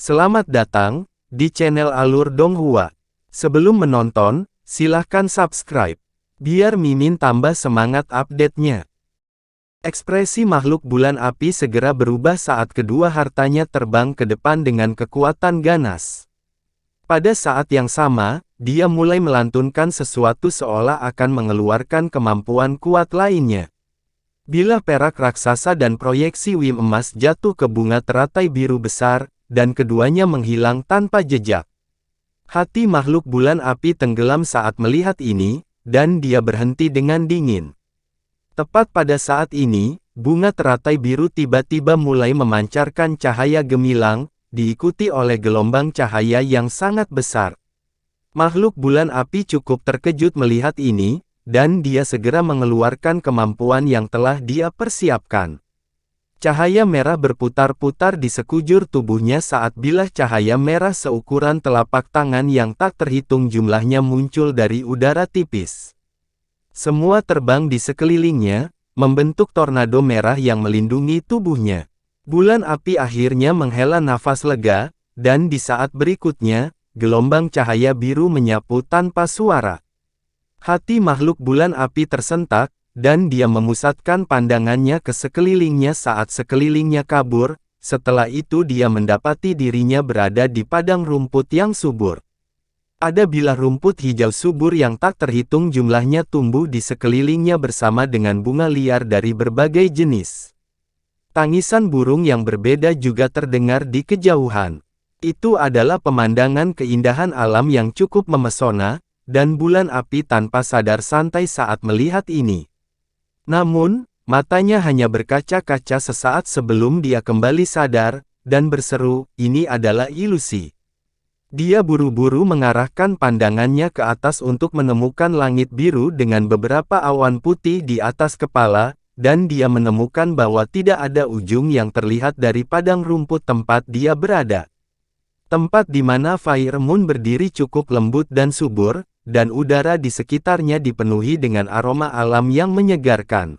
Selamat datang di channel Alur Donghua. Sebelum menonton, silahkan subscribe, biar Mimin tambah semangat update-nya. Ekspresi makhluk bulan api segera berubah saat kedua hartanya terbang ke depan dengan kekuatan ganas. Pada saat yang sama, dia mulai melantunkan sesuatu seolah akan mengeluarkan kemampuan kuat lainnya. Bilah perak raksasa dan proyeksi Wim emas jatuh ke bunga teratai biru besar, dan keduanya menghilang tanpa jejak. Hati makhluk bulan api tenggelam saat melihat ini, dan dia berhenti dengan dingin. Tepat pada saat ini, bunga teratai biru tiba-tiba mulai memancarkan cahaya gemilang, diikuti oleh gelombang cahaya yang sangat besar. Makhluk bulan api cukup terkejut melihat ini, dan dia segera mengeluarkan kemampuan yang telah dia persiapkan. Cahaya merah berputar-putar di sekujur tubuhnya saat bilah cahaya merah seukuran telapak tangan yang tak terhitung jumlahnya muncul dari udara tipis. Semua terbang di sekelilingnya, membentuk tornado merah yang melindungi tubuhnya. Bulan api akhirnya menghela nafas lega, dan di saat berikutnya, gelombang cahaya biru menyapu tanpa suara. Hati makhluk bulan api tersentak, dan dia memusatkan pandangannya ke sekelilingnya saat sekelilingnya kabur. Setelah itu dia mendapati dirinya berada di padang rumput yang subur. Ada bilah rumput hijau subur yang tak terhitung jumlahnya tumbuh di sekelilingnya bersama dengan bunga liar dari berbagai jenis. Tangisan burung yang berbeda juga terdengar di kejauhan. Itu adalah pemandangan keindahan alam yang cukup memesona, dan bulan api tanpa sadar santai saat melihat ini. Namun, matanya hanya berkaca-kaca sesaat sebelum dia kembali sadar, dan berseru, "Ini adalah ilusi." Dia buru-buru mengarahkan pandangannya ke atas untuk menemukan langit biru dengan beberapa awan putih di atas kepala, dan dia menemukan bahwa tidak ada ujung yang terlihat dari padang rumput tempat dia berada. Tempat di mana Fire Moon berdiri cukup lembut dan subur, dan udara di sekitarnya dipenuhi dengan aroma alam yang menyegarkan.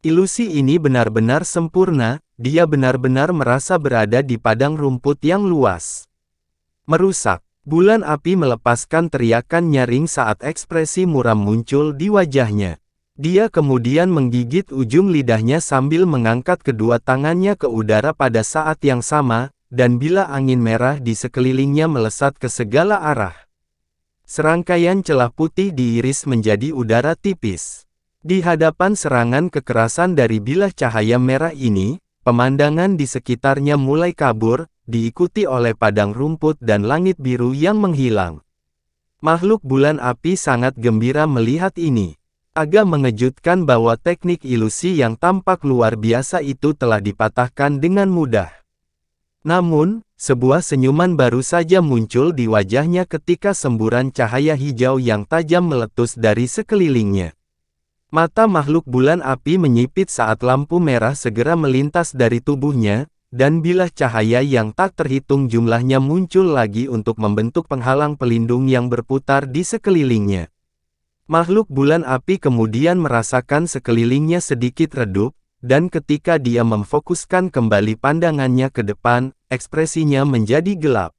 Ilusi ini benar-benar sempurna, dia benar-benar merasa berada di padang rumput yang luas. Merusak. Bulan api melepaskan teriakan nyaring saat ekspresi muram muncul di wajahnya. Dia kemudian menggigit ujung lidahnya sambil mengangkat kedua tangannya ke udara pada saat yang sama, dan bila angin merah di sekelilingnya melesat ke segala arah. Serangkaian celah putih diiris menjadi udara tipis. Di hadapan serangan kekerasan dari bilah cahaya merah ini, pemandangan di sekitarnya mulai kabur, diikuti oleh padang rumput dan langit biru yang menghilang. Makhluk bulan api sangat gembira melihat ini. Agak mengejutkan bahwa teknik ilusi yang tampak luar biasa itu telah dipatahkan dengan mudah. Namun, sebuah senyuman baru saja muncul di wajahnya ketika semburan cahaya hijau yang tajam meletus dari sekelilingnya. Mata makhluk bulan api menyipit saat lampu merah segera melintas dari tubuhnya, dan bilah cahaya yang tak terhitung jumlahnya muncul lagi untuk membentuk penghalang pelindung yang berputar di sekelilingnya. Makhluk bulan api kemudian merasakan sekelilingnya sedikit redup, dan ketika dia memfokuskan kembali pandangannya ke depan, ekspresinya menjadi gelap.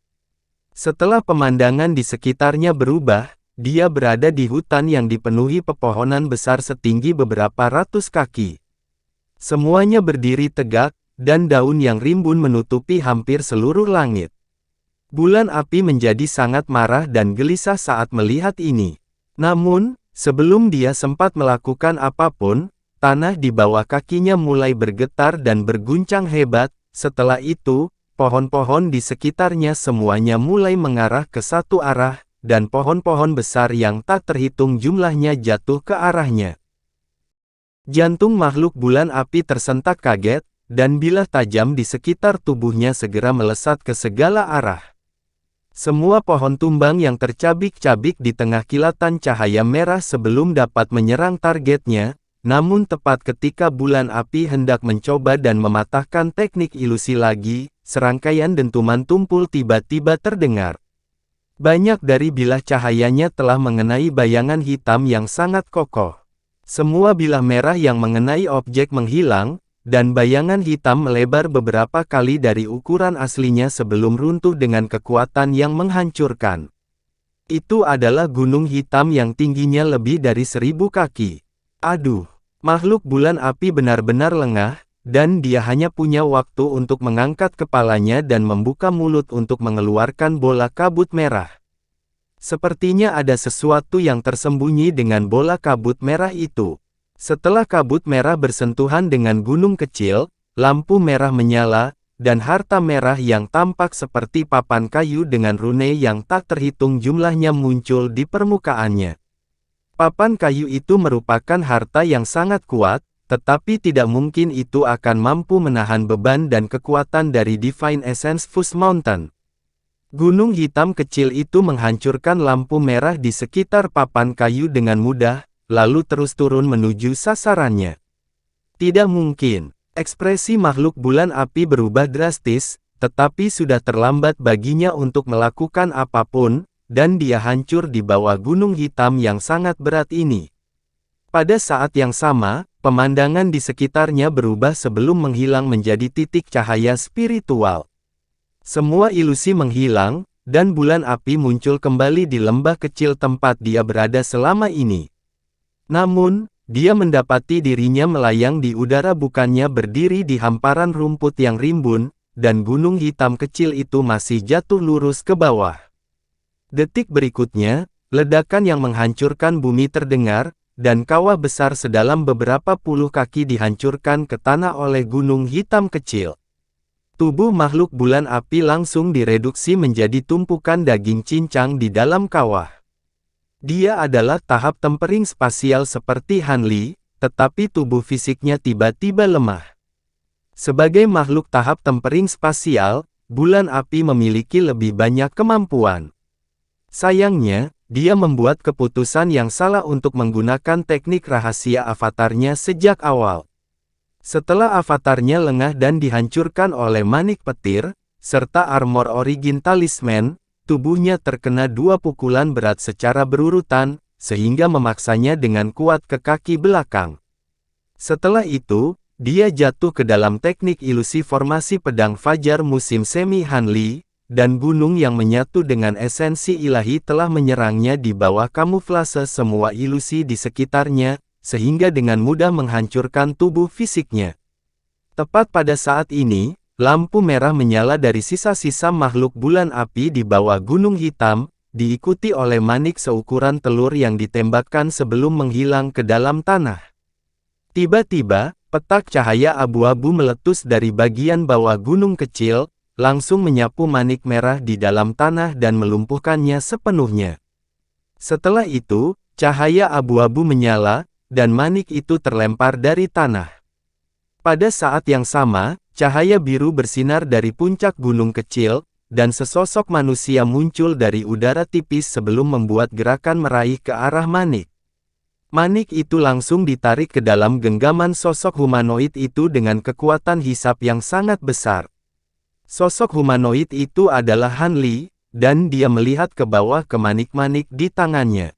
Setelah pemandangan di sekitarnya berubah, dia berada di hutan yang dipenuhi pepohonan besar setinggi beberapa ratus kaki. Semuanya berdiri tegak, dan daun yang rimbun menutupi hampir seluruh langit. Bulan api menjadi sangat marah dan gelisah saat melihat ini. Namun, sebelum dia sempat melakukan apapun, tanah di bawah kakinya mulai bergetar dan berguncang hebat. Setelah itu, pohon-pohon di sekitarnya semuanya mulai mengarah ke satu arah, dan pohon-pohon besar yang tak terhitung jumlahnya jatuh ke arahnya. Jantung makhluk bulan api tersentak kaget, dan bilah tajam di sekitar tubuhnya segera melesat ke segala arah. Semua pohon tumbang yang tercabik-cabik di tengah kilatan cahaya merah sebelum dapat menyerang targetnya. Namun tepat ketika bulan api hendak mencoba dan mematahkan teknik ilusi lagi, serangkaian dentuman tumpul tiba-tiba terdengar. Banyak dari bilah cahayanya telah mengenai bayangan hitam yang sangat kokoh. Semua bilah merah yang mengenai objek menghilang, dan bayangan hitam melebar beberapa kali dari ukuran aslinya sebelum runtuh dengan kekuatan yang menghancurkan. Itu adalah gunung hitam yang tingginya lebih dari 1000 kaki. Aduh, makhluk bulan api benar-benar lengah, dan dia hanya punya waktu untuk mengangkat kepalanya dan membuka mulut untuk mengeluarkan bola kabut merah. Sepertinya ada sesuatu yang tersembunyi dengan bola kabut merah itu. Setelah kabut merah bersentuhan dengan gunung kecil, lampu merah menyala, dan harta merah yang tampak seperti papan kayu dengan rune yang tak terhitung jumlahnya muncul di permukaannya. Papan kayu itu merupakan harta yang sangat kuat, tetapi tidak mungkin itu akan mampu menahan beban dan kekuatan dari Divine Essence Fuse Mountain. Gunung hitam kecil itu menghancurkan lampu merah di sekitar papan kayu dengan mudah, lalu terus turun menuju sasarannya. Tidak mungkin. Ekspresi makhluk bulan api berubah drastis, tetapi sudah terlambat baginya untuk melakukan apapun, dan dia hancur di bawah gunung hitam yang sangat berat ini. Pada saat yang sama, pemandangan di sekitarnya berubah sebelum menghilang menjadi titik cahaya spiritual. Semua ilusi menghilang, dan bulan api muncul kembali di lembah kecil tempat dia berada selama ini. Namun, dia mendapati dirinya melayang di udara bukannya berdiri di hamparan rumput yang rimbun, dan gunung hitam kecil itu masih jatuh lurus ke bawah. Detik berikutnya, ledakan yang menghancurkan bumi terdengar, dan kawah besar sedalam beberapa puluh kaki dihancurkan ke tanah oleh gunung hitam kecil. Tubuh makhluk bulan api langsung direduksi menjadi tumpukan daging cincang di dalam kawah. Dia adalah tahap tempering spasial seperti Han Li, tetapi tubuh fisiknya tiba-tiba lemah. Sebagai makhluk tahap tempering spasial, bulan api memiliki lebih banyak kemampuan. Sayangnya, dia membuat keputusan yang salah untuk menggunakan teknik rahasia avatarnya sejak awal. Setelah avatarnya lengah dan dihancurkan oleh manik petir, serta armor origin talisman, tubuhnya terkena 2 pukulan berat secara berurutan, sehingga memaksanya dengan kuat ke kaki belakang. Setelah itu, dia jatuh ke dalam teknik ilusi formasi pedang fajar musim semi Han Li, dan gunung yang menyatu dengan esensi ilahi telah menyerangnya di bawah kamuflase semua ilusi di sekitarnya, sehingga dengan mudah menghancurkan tubuh fisiknya. Tepat pada saat ini, lampu merah menyala dari sisa-sisa makhluk bulan api di bawah gunung hitam, diikuti oleh manik seukuran telur yang ditembakkan sebelum menghilang ke dalam tanah. Tiba-tiba, petak cahaya abu-abu meletus dari bagian bawah gunung kecil, langsung menyapu manik merah di dalam tanah dan melumpuhkannya sepenuhnya. Setelah itu, cahaya abu-abu menyala, dan manik itu terlempar dari tanah. Pada saat yang sama, cahaya biru bersinar dari puncak gunung kecil, dan sesosok manusia muncul dari udara tipis sebelum membuat gerakan meraih ke arah manik. Manik itu langsung ditarik ke dalam genggaman sosok humanoid itu dengan kekuatan hisap yang sangat besar. Sosok humanoid itu adalah Han Li, dan dia melihat ke bawah ke manik-manik di tangannya.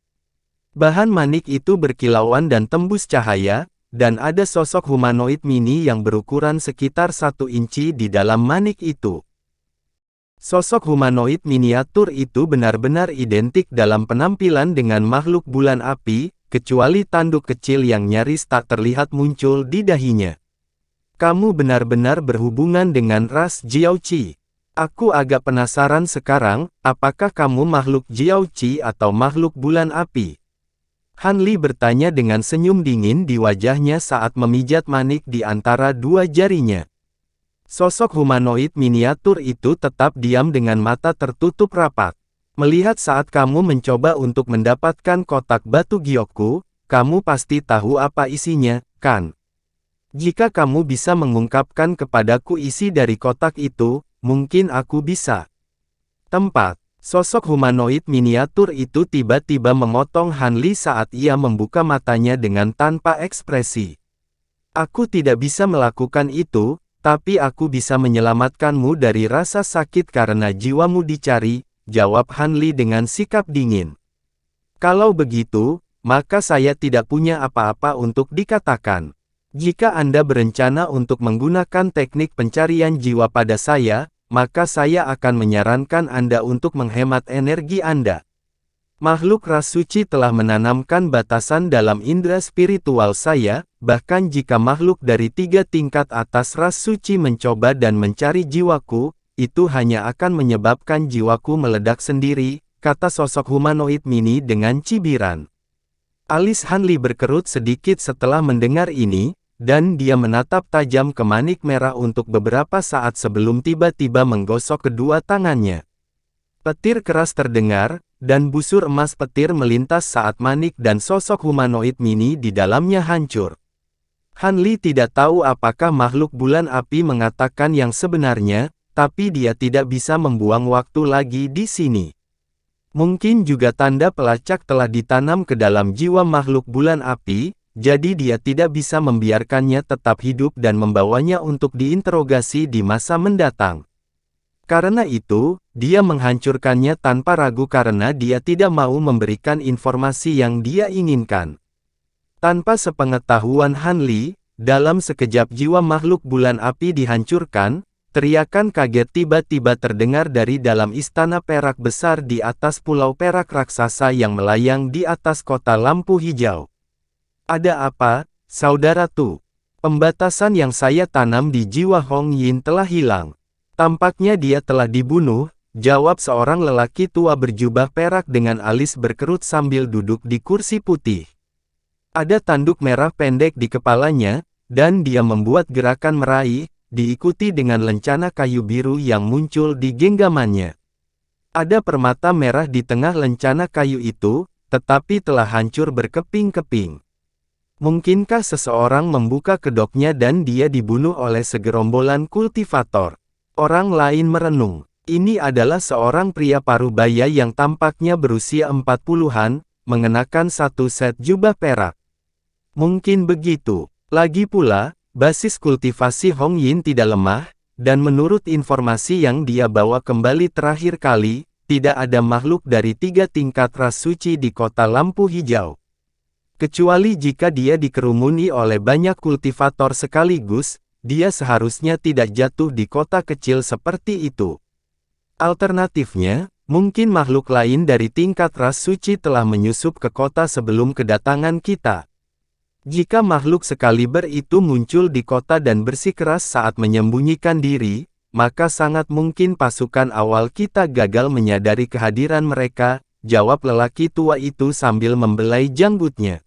Bahan manik itu berkilauan dan tembus cahaya, dan ada sosok humanoid mini yang berukuran sekitar 1 inci di dalam manik itu. Sosok humanoid miniatur itu benar-benar identik dalam penampilan dengan makhluk bulan api, kecuali tanduk kecil yang nyaris tak terlihat muncul di dahinya. Kamu benar-benar berhubungan dengan ras Jiaoqi. Aku agak penasaran sekarang, apakah kamu makhluk Jiaoqi atau makhluk bulan api? Han Li bertanya dengan senyum dingin di wajahnya saat memijat manik di antara 2 jarinya. Sosok humanoid miniatur itu tetap diam dengan mata tertutup rapat. Melihat saat kamu mencoba untuk mendapatkan kotak batu Gyoku, kamu pasti tahu apa isinya, kan? Jika kamu bisa mengungkapkan kepadaku isi dari kotak itu, mungkin aku bisa. Tempat. Sosok humanoid miniatur itu tiba-tiba memotong Han Li saat ia membuka matanya dengan tanpa ekspresi. Aku tidak bisa melakukan itu, tapi aku bisa menyelamatkanmu dari rasa sakit karena jiwamu dicari, jawab Han Li dengan sikap dingin. Kalau begitu, maka saya tidak punya apa-apa untuk dikatakan. Jika Anda berencana untuk menggunakan teknik pencarian jiwa pada saya, maka saya akan menyarankan Anda untuk menghemat energi Anda. Makhluk ras suci telah menanamkan batasan dalam indera spiritual saya, bahkan jika makhluk dari 3 tingkat atas ras suci mencoba dan mencari jiwaku, itu hanya akan menyebabkan jiwaku meledak sendiri, kata sosok humanoid mini dengan cibiran. Alis Han Li berkerut sedikit setelah mendengar ini, dan dia menatap tajam ke manik merah untuk beberapa saat sebelum tiba-tiba menggosok kedua tangannya. Petir keras terdengar, dan busur emas petir melintas saat manik dan sosok humanoid mini di dalamnya hancur. Han Li tidak tahu apakah makhluk bulan api mengatakan yang sebenarnya, tapi dia tidak bisa membuang waktu lagi di sini. Mungkin juga tanda pelacak telah ditanam ke dalam jiwa makhluk bulan api, jadi dia tidak bisa membiarkannya tetap hidup dan membawanya untuk diinterogasi di masa mendatang. Karena itu, dia menghancurkannya tanpa ragu karena dia tidak mau memberikan informasi yang dia inginkan. Tanpa sepengetahuan Han Li, dalam sekejap jiwa makhluk bulan api dihancurkan, teriakan kaget tiba-tiba terdengar dari dalam istana perak besar di atas pulau perak raksasa yang melayang di atas kota lampu hijau. Ada apa, saudara Tu? Pembatasan yang saya tanam di jiwa Hong Yin telah hilang. Tampaknya dia telah dibunuh, jawab seorang lelaki tua berjubah perak dengan alis berkerut sambil duduk di kursi putih. Ada tanduk merah pendek di kepalanya, dan dia membuat gerakan meraih, diikuti dengan lencana kayu biru yang muncul di genggamannya. Ada permata merah di tengah lencana kayu itu, tetapi telah hancur berkeping-keping. Mungkinkah seseorang membuka kedoknya dan dia dibunuh oleh segerombolan kultivator? Orang lain merenung. Ini adalah seorang pria parubaya yang tampaknya berusia 40-an, mengenakan satu set jubah perak. Mungkin begitu. Lagi pula, basis kultivasi Hong Yin tidak lemah, dan menurut informasi yang dia bawa kembali terakhir kali, tidak ada makhluk dari 3 tingkat ras suci di kota lampu hijau. Kecuali jika dia dikerumuni oleh banyak kultivator sekaligus, dia seharusnya tidak jatuh di kota kecil seperti itu. Alternatifnya, mungkin makhluk lain dari tingkat ras suci telah menyusup ke kota sebelum kedatangan kita. Jika makhluk sekaliber itu muncul di kota dan bersikeras saat menyembunyikan diri, maka sangat mungkin pasukan awal kita gagal menyadari kehadiran mereka, jawab lelaki tua itu sambil membelai janggutnya.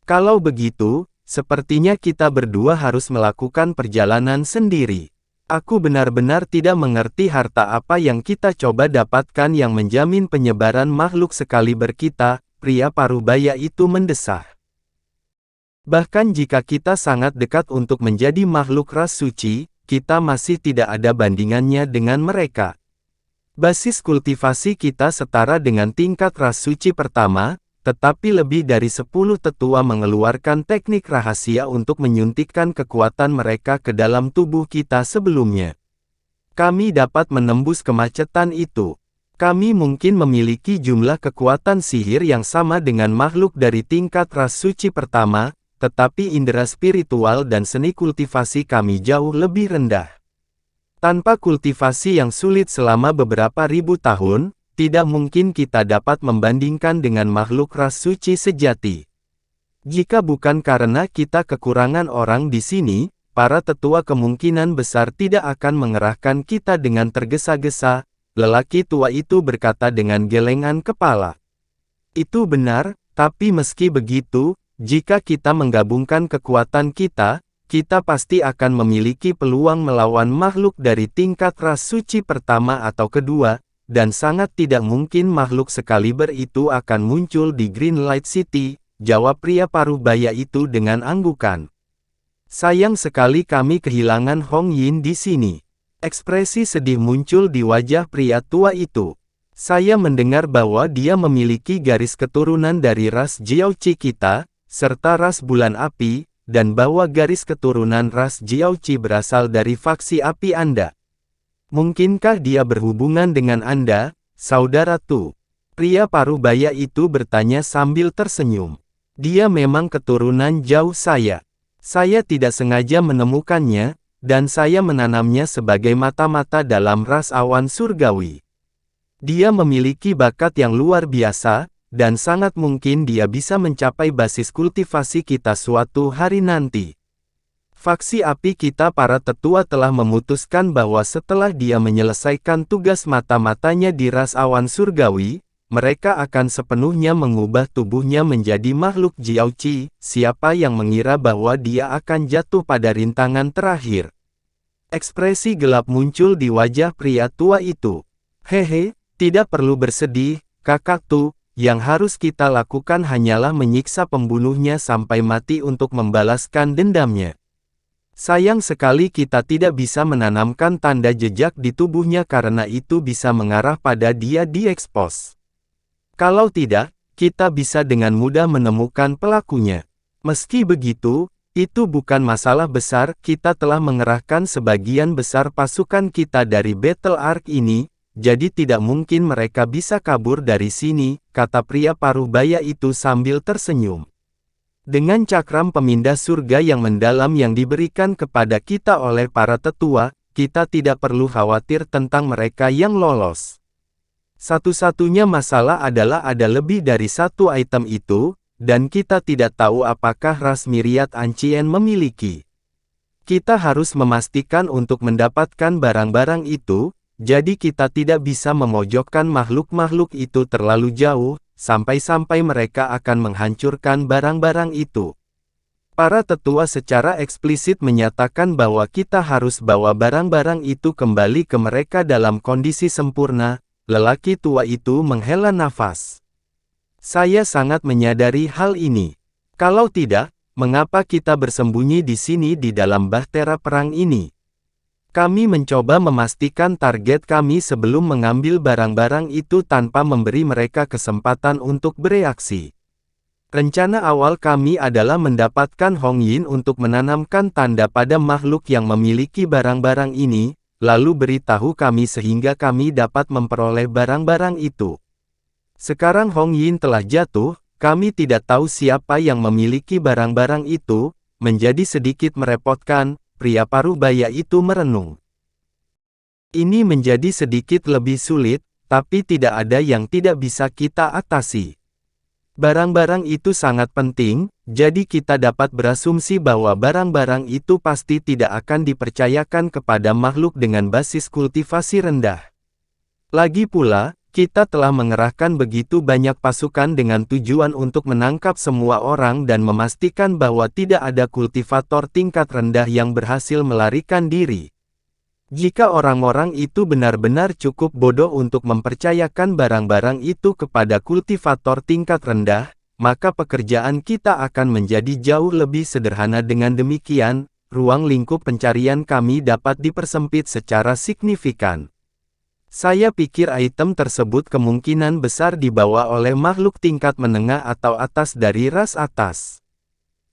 Kalau begitu, sepertinya kita berdua harus melakukan perjalanan sendiri. Aku benar-benar tidak mengerti harta apa yang kita coba dapatkan yang menjamin penyebaran makhluk sekaliber kita, pria parubaya itu mendesah. Bahkan jika kita sangat dekat untuk menjadi makhluk ras suci, kita masih tidak ada bandingannya dengan mereka. Basis kultivasi kita setara dengan tingkat ras suci pertama, tetapi lebih dari 10 tetua mengeluarkan teknik rahasia untuk menyuntikkan kekuatan mereka ke dalam tubuh kita sebelumnya. Kami dapat menembus kemacetan itu. Kami mungkin memiliki jumlah kekuatan sihir yang sama dengan makhluk dari tingkat ras suci pertama, tetapi indera spiritual dan seni kultivasi kami jauh lebih rendah. Tanpa kultivasi yang sulit selama beberapa ribu tahun, tidak mungkin kita dapat membandingkan dengan makhluk ras suci sejati. Jika bukan karena kita kekurangan orang di sini, para tetua kemungkinan besar tidak akan mengerahkan kita dengan tergesa-gesa, lelaki tua itu berkata dengan gelengan kepala. Itu benar, tapi meski begitu, jika kita menggabungkan kekuatan kita, kita pasti akan memiliki peluang melawan makhluk dari tingkat ras suci pertama atau kedua, dan sangat tidak mungkin makhluk sekaliber itu akan muncul di Greenlight City, jawab pria parubaya itu dengan anggukan. Sayang sekali kami kehilangan Hong Yin di sini. Ekspresi sedih muncul di wajah pria tua itu. Saya mendengar bahwa dia memiliki garis keturunan dari ras Jiaoqi kita, serta ras bulan api, dan bahwa garis keturunan ras Jiaoqi berasal dari faksi api Anda. Mungkinkah dia berhubungan dengan Anda, saudara Tu? Pria parubaya itu bertanya sambil tersenyum. Dia memang keturunan jauh saya. Saya tidak sengaja menemukannya, dan saya menanamnya sebagai mata-mata dalam ras awan surgawi. Dia memiliki bakat yang luar biasa, dan sangat mungkin dia bisa mencapai basis kultivasi kita suatu hari nanti. Faksi api kita para tetua telah memutuskan bahwa setelah dia menyelesaikan tugas mata-matanya di ras awan surgawi, mereka akan sepenuhnya mengubah tubuhnya menjadi makhluk Jiaoqi. Siapa yang mengira bahwa dia akan jatuh pada rintangan terakhir? Ekspresi gelap muncul di wajah pria tua itu. Hehe, tidak perlu bersedih, kakak Tu. Yang harus kita lakukan hanyalah menyiksa pembunuhnya sampai mati untuk membalaskan dendamnya. Sayang sekali kita tidak bisa menanamkan tanda jejak di tubuhnya karena itu bisa mengarah pada dia diekspos. Kalau tidak, kita bisa dengan mudah menemukan pelakunya. Meski begitu, itu bukan masalah besar. Kita telah mengerahkan sebagian besar pasukan kita dari Battle Ark ini, jadi tidak mungkin mereka bisa kabur dari sini, kata pria paruh baya itu sambil tersenyum. Dengan cakram pemindah surga yang mendalam yang diberikan kepada kita oleh para tetua, kita tidak perlu khawatir tentang mereka yang lolos. Satu-satunya masalah adalah ada lebih dari satu item itu, dan kita tidak tahu apakah ras Myriad Ancien memiliki. Kita harus memastikan untuk mendapatkan barang-barang itu, jadi kita tidak bisa memojokkan makhluk-makhluk itu terlalu jauh, sampai-sampai mereka akan menghancurkan barang-barang itu. Para tetua secara eksplisit menyatakan bahwa kita harus bawa barang-barang itu kembali ke mereka dalam kondisi sempurna. Lelaki tua itu menghela nafas. Saya sangat menyadari hal ini. Kalau tidak, mengapa kita bersembunyi di sini di dalam bahtera perang ini? Kami mencoba memastikan target kami sebelum mengambil barang-barang itu tanpa memberi mereka kesempatan untuk bereaksi. Rencana awal kami adalah mendapatkan Hong Yin untuk menanamkan tanda pada makhluk yang memiliki barang-barang ini, lalu beritahu kami sehingga kami dapat memperoleh barang-barang itu. Sekarang Hong Yin telah jatuh, kami tidak tahu siapa yang memiliki barang-barang itu, menjadi sedikit merepotkan, pria paruh baya itu merenung. Ini menjadi sedikit lebih sulit, tapi tidak ada yang tidak bisa kita atasi. Barang-barang itu sangat penting, jadi kita dapat berasumsi bahwa barang-barang itu pasti tidak akan dipercayakan kepada makhluk dengan basis kultivasi rendah. Lagi pula, kita telah mengerahkan begitu banyak pasukan dengan tujuan untuk menangkap semua orang dan memastikan bahwa tidak ada kultivator tingkat rendah yang berhasil melarikan diri. Jika orang-orang itu benar-benar cukup bodoh untuk mempercayakan barang-barang itu kepada kultivator tingkat rendah, maka pekerjaan kita akan menjadi jauh lebih sederhana. Dengan demikian, ruang lingkup pencarian kami dapat dipersempit secara signifikan. Saya pikir item tersebut kemungkinan besar dibawa oleh makhluk tingkat menengah atau atas dari ras atas.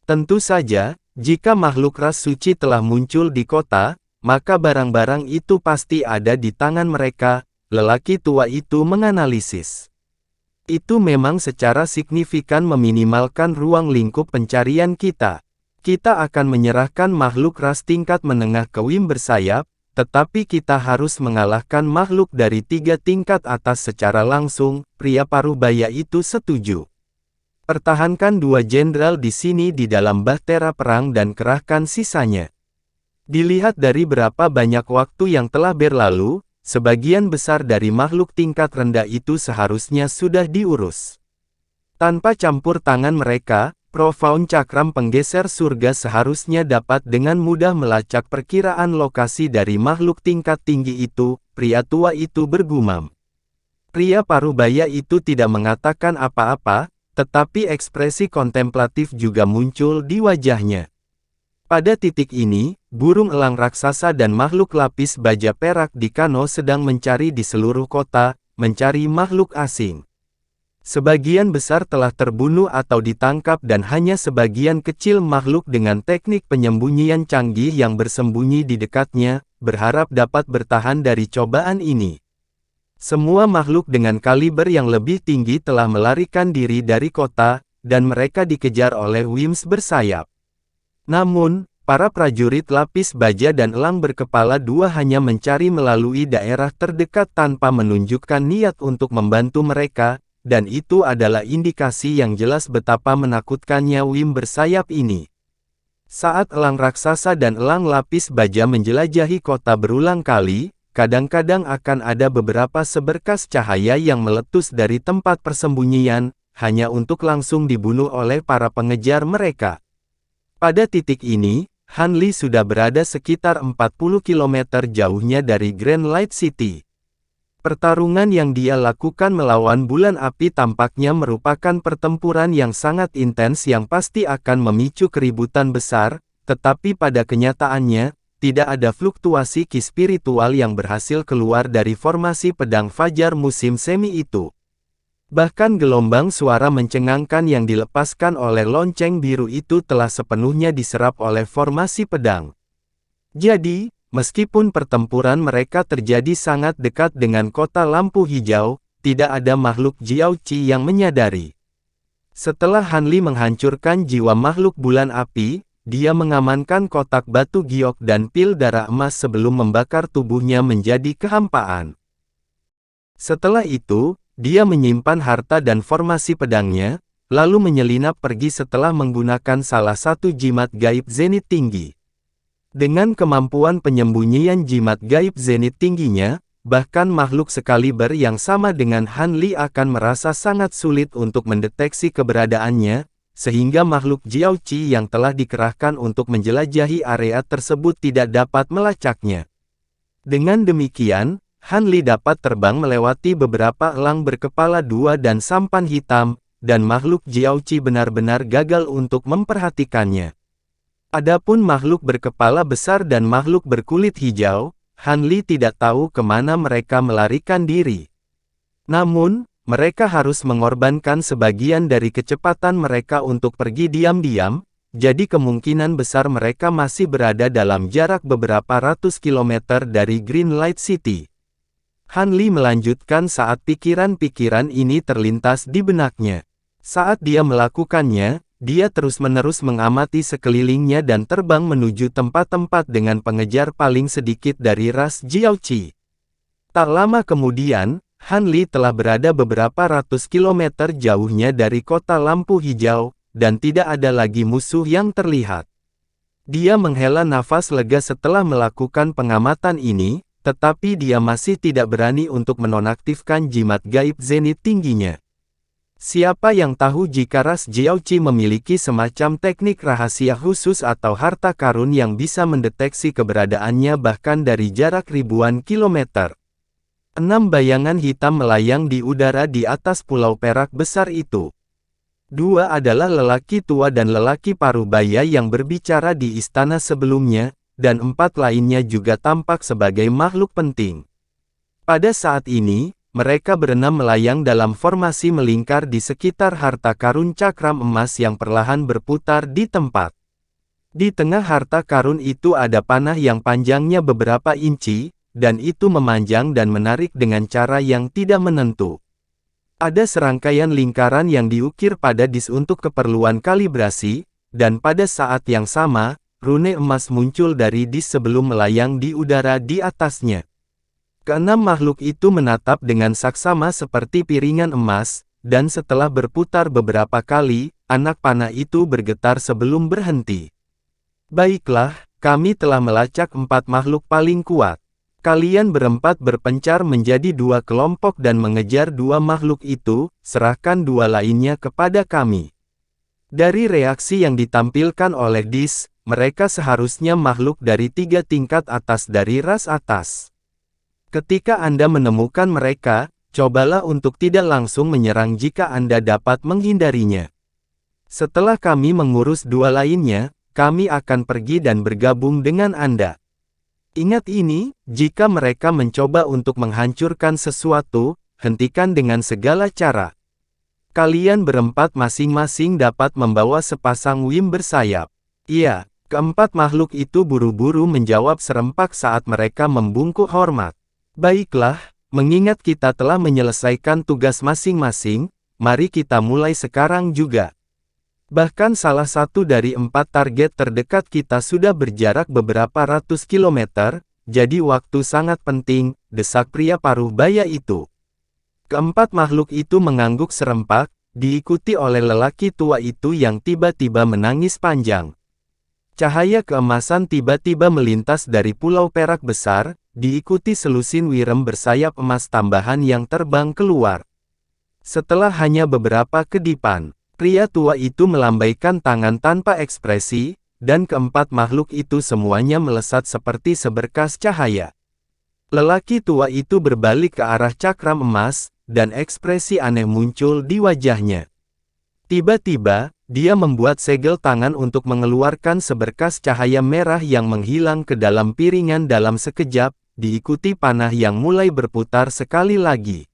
Tentu saja, jika makhluk ras suci telah muncul di kota, maka barang-barang itu pasti ada di tangan mereka, lelaki tua itu menganalisis. Itu memang secara signifikan meminimalkan ruang lingkup pencarian kita. Kita akan menyerahkan makhluk ras tingkat menengah ke Wim bersayap, tetapi kita harus mengalahkan makhluk dari 3 tingkat atas secara langsung, pria paruh baya itu setuju. Pertahankan 2 jenderal di sini di dalam bahtera perang dan kerahkan sisanya. Dilihat dari berapa banyak waktu yang telah berlalu, sebagian besar dari makhluk tingkat rendah itu seharusnya sudah diurus. Tanpa campur tangan mereka, Profound Cakram Penggeser Surga seharusnya dapat dengan mudah melacak perkiraan lokasi dari makhluk tingkat tinggi itu, pria tua itu bergumam. Pria paruh baya itu tidak mengatakan apa-apa, tetapi ekspresi kontemplatif juga muncul di wajahnya. Pada titik ini, burung elang raksasa dan makhluk lapis baja perak di Kano sedang mencari di seluruh kota, mencari makhluk asing. Sebagian besar telah terbunuh atau ditangkap dan hanya sebagian kecil makhluk dengan teknik penyembunyian canggih yang bersembunyi di dekatnya, berharap dapat bertahan dari cobaan ini. Semua makhluk dengan kaliber yang lebih tinggi telah melarikan diri dari kota, dan mereka dikejar oleh Wims bersayap. Namun, para prajurit lapis baja dan elang berkepala dua hanya mencari melalui daerah terdekat tanpa menunjukkan niat untuk membantu mereka, dan itu adalah indikasi yang jelas betapa menakutkannya Wim bersayap ini. Saat elang raksasa dan elang lapis baja menjelajahi kota berulang kali, kadang-kadang akan ada beberapa seberkas cahaya yang meletus dari tempat persembunyian, hanya untuk langsung dibunuh oleh para pengejar mereka. Pada titik ini, Han Li sudah berada sekitar 40 km jauhnya dari Grand Light City. Pertarungan yang dia lakukan melawan bulan api tampaknya merupakan pertempuran yang sangat intens yang pasti akan memicu keributan besar, tetapi pada kenyataannya, tidak ada fluktuasi ki spiritual yang berhasil keluar dari formasi pedang fajar musim semi itu. Bahkan gelombang suara mencengangkan yang dilepaskan oleh lonceng biru itu telah sepenuhnya diserap oleh formasi pedang. Jadi, meskipun pertempuran mereka terjadi sangat dekat dengan kota lampu hijau, tidak ada makhluk Jiaoqi yang menyadari. Setelah Han Li menghancurkan jiwa makhluk bulan api, dia mengamankan kotak batu giok dan pil darah emas sebelum membakar tubuhnya menjadi kehampaan. Setelah itu, dia menyimpan harta dan formasi pedangnya, lalu menyelinap pergi setelah menggunakan salah satu jimat gaib zenit tinggi. Dengan kemampuan penyembunyian jimat gaib zenit tingginya, bahkan makhluk sekaliber yang sama dengan Han Li akan merasa sangat sulit untuk mendeteksi keberadaannya, sehingga makhluk Jiaoqi yang telah dikerahkan untuk menjelajahi area tersebut tidak dapat melacaknya. Dengan demikian, Han Li dapat terbang melewati beberapa elang berkepala dua dan sampan hitam, dan makhluk Jiaoqi benar-benar gagal untuk memperhatikannya. Adapun makhluk berkepala besar dan makhluk berkulit hijau, Han Li tidak tahu kemana mereka melarikan diri. Namun, mereka harus mengorbankan sebagian dari kecepatan mereka untuk pergi diam-diam, jadi kemungkinan besar mereka masih berada dalam jarak beberapa ratus kilometer dari Green Light City. Han Li melanjutkan saat pikiran-pikiran ini terlintas di benaknya. Saat dia melakukannya, dia terus-menerus mengamati sekelilingnya dan terbang menuju tempat-tempat dengan pengejar paling sedikit dari ras Jiaoqi. Tak lama kemudian, Han Li telah berada beberapa ratus kilometer jauhnya dari kota lampu hijau, dan tidak ada lagi musuh yang terlihat. Dia menghela nafas lega setelah melakukan pengamatan ini, tetapi dia masih tidak berani untuk menonaktifkan jimat gaib zenit tingginya. Siapa yang tahu jika ras Jiaoqi memiliki semacam teknik rahasia khusus atau harta karun yang bisa mendeteksi keberadaannya bahkan dari jarak ribuan kilometer. 6 bayangan hitam melayang di udara di atas pulau perak besar itu. 2 adalah lelaki tua dan lelaki parubaya yang berbicara di istana sebelumnya, dan 4 lainnya juga tampak sebagai makhluk penting. Pada saat ini, mereka berenam melayang dalam formasi melingkar di sekitar harta karun cakram emas yang perlahan berputar di tempat. Di tengah harta karun itu ada panah yang panjangnya beberapa inci, dan itu memanjang dan menarik dengan cara yang tidak menentu. Ada serangkaian lingkaran yang diukir pada dis untuk keperluan kalibrasi, dan pada saat yang sama, rune emas muncul dari dis sebelum melayang di udara di atasnya. Keenam makhluk itu menatap dengan saksama seperti piringan emas, dan setelah berputar beberapa kali, anak panah itu bergetar sebelum berhenti. Baiklah, kami telah melacak 4 makhluk paling kuat. Kalian berempat berpencar menjadi 2 kelompok dan mengejar 2 makhluk itu, serahkan 2 lainnya kepada kami. Dari reaksi yang ditampilkan oleh dis, mereka seharusnya makhluk dari 3 tingkat atas dari ras atas. Ketika Anda menemukan mereka, cobalah untuk tidak langsung menyerang jika Anda dapat menghindarinya. Setelah kami mengurus 2 lainnya, kami akan pergi dan bergabung dengan Anda. Ingat ini, jika mereka mencoba untuk menghancurkan sesuatu, hentikan dengan segala cara. Kalian berempat masing-masing dapat membawa sepasang wim bersayap. Iya. Keempat makhluk itu buru-buru menjawab serempak saat mereka membungkuk hormat. Baiklah, mengingat kita telah menyelesaikan tugas masing-masing, mari kita mulai sekarang juga. Bahkan salah satu dari 4 target terdekat kita sudah berjarak beberapa ratus kilometer, jadi waktu sangat penting, desak pria paruh baya itu. Keempat makhluk itu mengangguk serempak, diikuti oleh lelaki tua itu yang tiba-tiba menangis panjang. Cahaya keemasan tiba-tiba melintas dari pulau perak besar, diikuti selusin wirem bersayap emas tambahan yang terbang keluar. Setelah hanya beberapa kedipan, pria tua itu melambaikan tangan tanpa ekspresi, dan keempat makhluk itu semuanya melesat seperti seberkas cahaya. Lelaki tua itu berbalik ke arah cakram emas, dan ekspresi aneh muncul di wajahnya. Tiba-tiba, dia membuat segel tangan untuk mengeluarkan seberkas cahaya merah yang menghilang ke dalam piringan dalam sekejap, diikuti panah yang mulai berputar sekali lagi.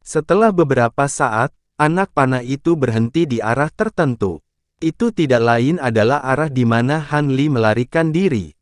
Setelah beberapa saat, anak panah itu berhenti di arah tertentu. Itu tidak lain adalah arah di mana Han Li melarikan diri.